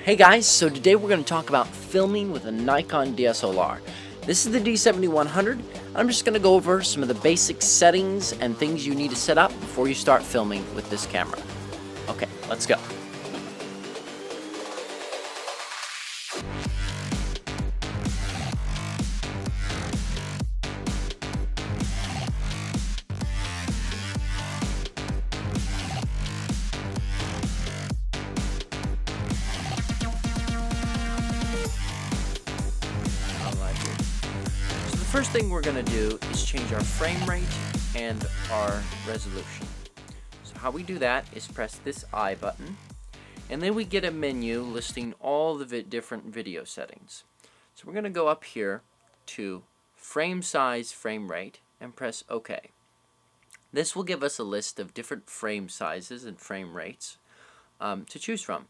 Hey guys, so today we're going to talk about filming with a Nikon DSLR. This is the D7100. I'm just going to go over some of the basic settings and things you need to set up before you start filming with this camera. Okay, let's go. So the first thing we're going to do is change our frame rate and our resolution. So how we do that is press this I button, and then we get a menu listing all the different video settings. So we're going to go up here to frame size, frame rate, and press OK. This will give us a list of different frame sizes and frame rates to choose from.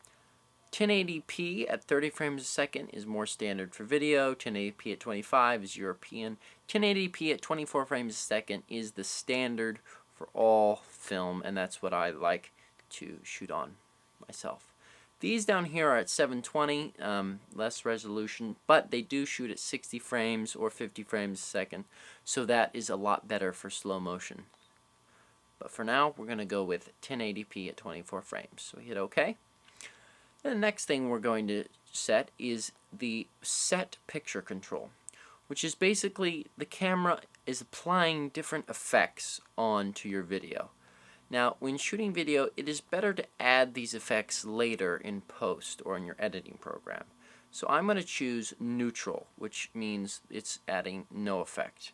1080p at 30 frames a second is more standard for video. 1080p at 25 is European. 1080p at 24 frames a second is the standard for all film, and that's what I like to shoot on myself. These down here are at 720, less resolution, but they do shoot at 60 frames or 50 frames a second, so that is a lot better for slow motion. But for now, we're going to go with 1080p at 24 frames. So we hit OK. And the next thing we're going to set is the set picture control, which is basically the camera is applying different effects onto your video. Now, when shooting video, it is better to add these effects later in post or in your editing program. So I'm going to choose neutral, which means it's adding no effect.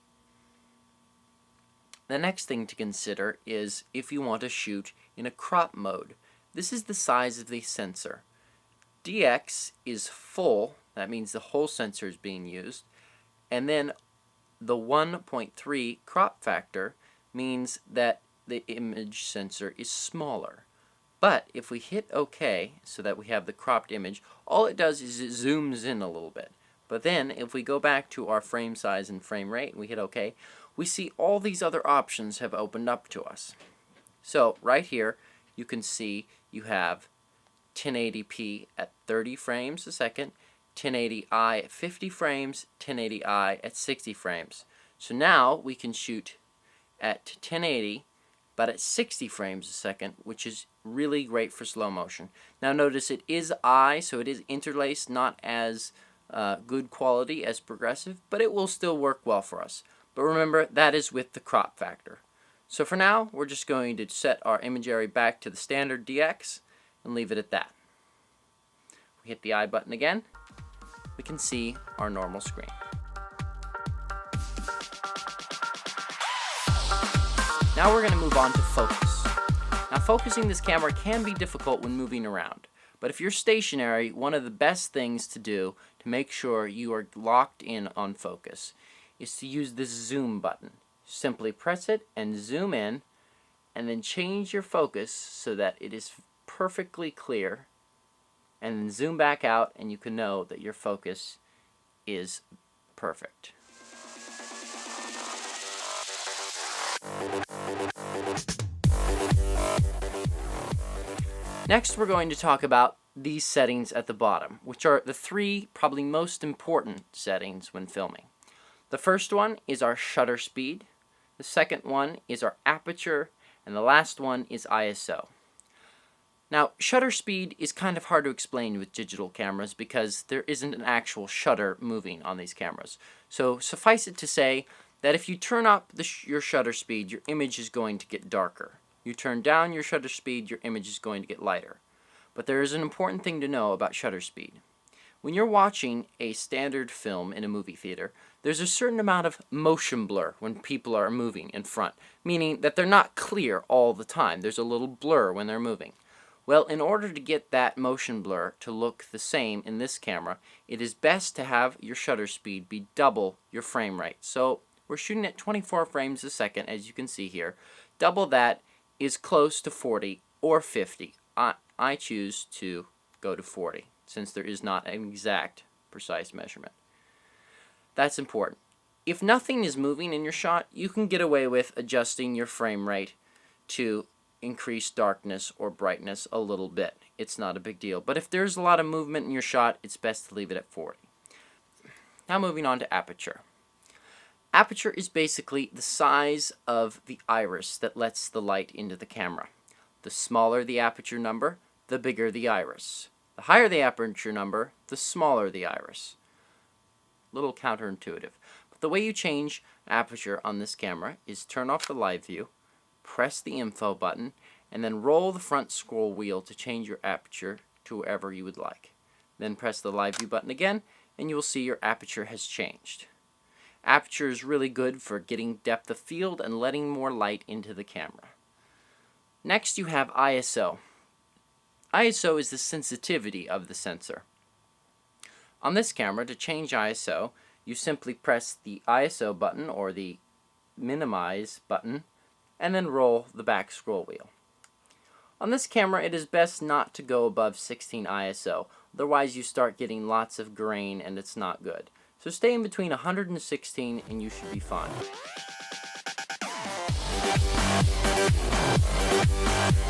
The next thing to consider is if you want to shoot in a crop mode. This is the size of the sensor. DX is full, that means the whole sensor is being used, and then the 1.3 crop factor means that the image sensor is smaller. But if we hit OK so that we have the cropped image, all it does is it zooms in a little bit. But then if we go back to our frame size and frame rate and we hit OK, we see all these other options have opened up to us. So right here you can see you have 1080p at 30 frames a second, 1080i at 50 frames, 1080i at 60 frames. So now we can shoot at 1080 but at 60 frames a second, which is really great for slow motion. Now notice it is I, so it is interlaced, not as good quality as progressive, but it will still work well for us. But remember, that is with the crop factor. So for now, we're just going to set our imagery back to the standard DX and leave it at that. We hit the I button again, we can see our normal screen. Now we're going to move on to focus. Now focusing this camera can be difficult when moving around, but if you're stationary, one of the best things to do to make sure you are locked in on focus is to use this zoom button. Simply press it and zoom in, and then change your focus so that it is perfectly clear, and then zoom back out and you can know that your focus is perfect. Next we're going to talk about these settings at the bottom, which are the three probably most important settings when filming. The first one is our shutter speed, the second one is our aperture, and the last one is ISO. Now, shutter speed is kind of hard to explain with digital cameras because there isn't an actual shutter moving on these cameras. So suffice it to say that if you turn up your shutter speed, your image is going to get darker. You turn down your shutter speed, your image is going to get lighter. But there is an important thing to know about shutter speed. When you're watching a standard film in a movie theater, there's a certain amount of motion blur when people are moving in front, meaning that they're not clear all the time. There's a little blur when they're moving. Well, in order to get that motion blur to look the same in this camera, it is best to have your shutter speed be double your frame rate. So we're shooting at 24 frames a second, as you can see here. Double that is close to 40 or 50. I choose to go to 40 since there is not an exact precise measurement. That's important. If nothing is moving in your shot, you can get away with adjusting your frame rate to increase darkness or brightness a little bit. it's not a big deal. But if there's a lot of movement in your shot, it's best to leave it at 40. Now moving on to aperture. Aperture is basically the size of the iris that lets the light into the camera. The smaller the aperture number, the bigger the iris. The higher the aperture number, the smaller the iris. Little counterintuitive. But the way you change aperture on this camera is turn off the live view, press the info button, and then roll the front scroll wheel to change your aperture to wherever you would like. Then press the live view button again, and you will see your aperture has changed. Aperture is really good for getting depth of field and letting more light into the camera. Next you have ISO. ISO is the sensitivity of the sensor. On this camera, to change ISO, you simply press the ISO button or the minimize button and then roll the back scroll wheel. On this camera, it is best not to go above 16 ISO, otherwise you start getting lots of grain and it's not good. So stay in between 116 and you should be fine.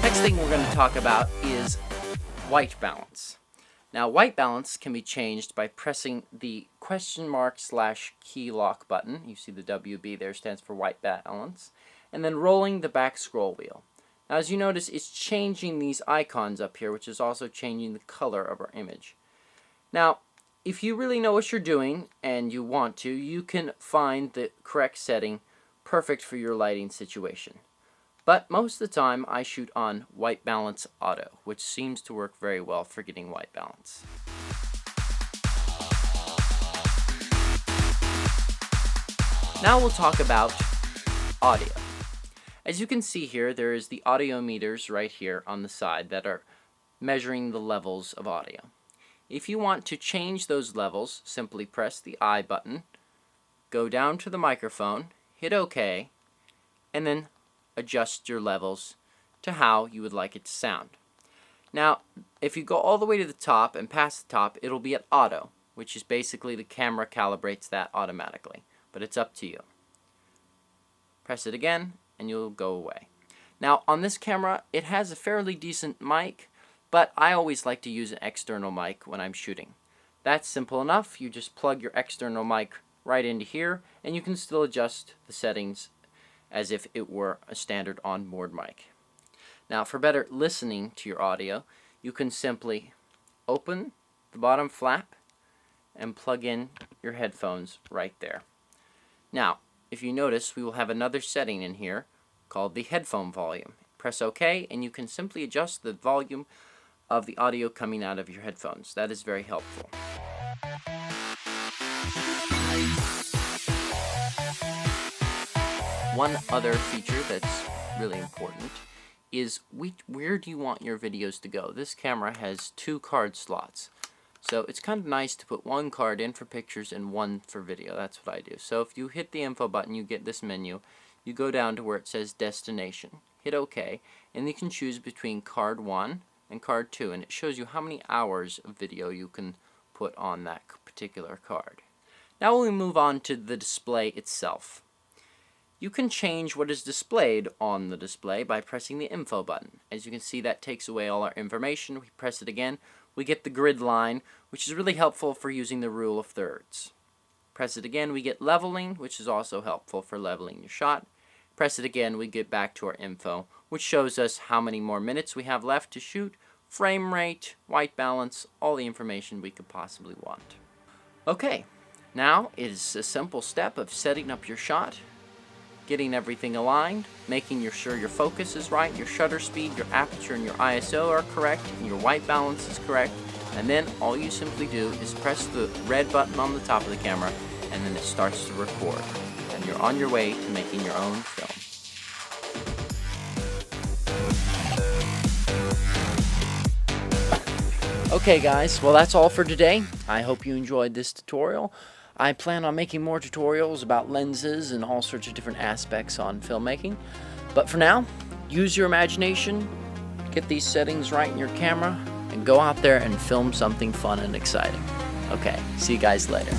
Next thing we're going to talk about is white balance. Now white balance can be changed by pressing the !/key lock button. You see the WB there stands for white balance. And then rolling the back scroll wheel. Now as you notice, it's changing these icons up here, which is also changing the color of our image. Now if you really know what you're doing and you want to, you can find the correct setting perfect for your lighting situation. But most of the time I shoot on white balance auto, which seems to work very well for getting white balance. Now we'll talk about audio. As you can see here, there is the audio meters right here on the side that are measuring the levels of audio. If you want to change those levels, simply press the I button, go down to the microphone, hit OK, and then adjust your levels to how you would like it to sound. Now, if you go all the way to the top and past the top, it'll be at auto, which is basically the camera calibrates that automatically, but it's up to you. Press it again, and you'll go away. Now, on this camera, it has a fairly decent mic, but I always like to use an external mic when I'm shooting. That's simple enough. You just plug your external mic right into here, and you can still adjust the settings as if it were a standard onboard mic. Now, for better listening to your audio, you can simply open the bottom flap and plug in your headphones right there. Now, if you notice, we will have another setting in here called the headphone volume. Press OK, and you can simply adjust the volume of the audio coming out of your headphones. That is very helpful. One other feature that's really important is where do you want your videos to go? This camera has 2 card slots. So it's kind of nice to put one card in for pictures and one for video. That's what I do. So if you hit the info button, you get this menu. You go down to where it says destination. Hit OK, and you can choose between card 1 and card 2, and it shows you how many hours of video you can put on that particular card. Now we move on to the display itself. You can change what is displayed on the display by pressing the info button. As you can see, that takes away all our information. We press it again, we get the grid line, which is really helpful for using the rule of thirds. Press it again, we get leveling, which is also helpful for leveling your shot. Press it again, we get back to our info, which shows us how many more minutes we have left to shoot, frame rate, white balance, all the information we could possibly want. Okay, now it is a simple step of setting up your shot, getting everything aligned, making sure your focus is right, your shutter speed, your aperture, and your ISO are correct, and your white balance is correct, and then all you simply do is press the red button on the top of the camera, and then it starts to record, and you're on your way to making your own film. Okay guys, well that's all for today. I hope you enjoyed this tutorial. I plan on making more tutorials about lenses and all sorts of different aspects on filmmaking. But for now, use your imagination, get these settings right in your camera, and go out there and film something fun and exciting. Okay, see you guys later.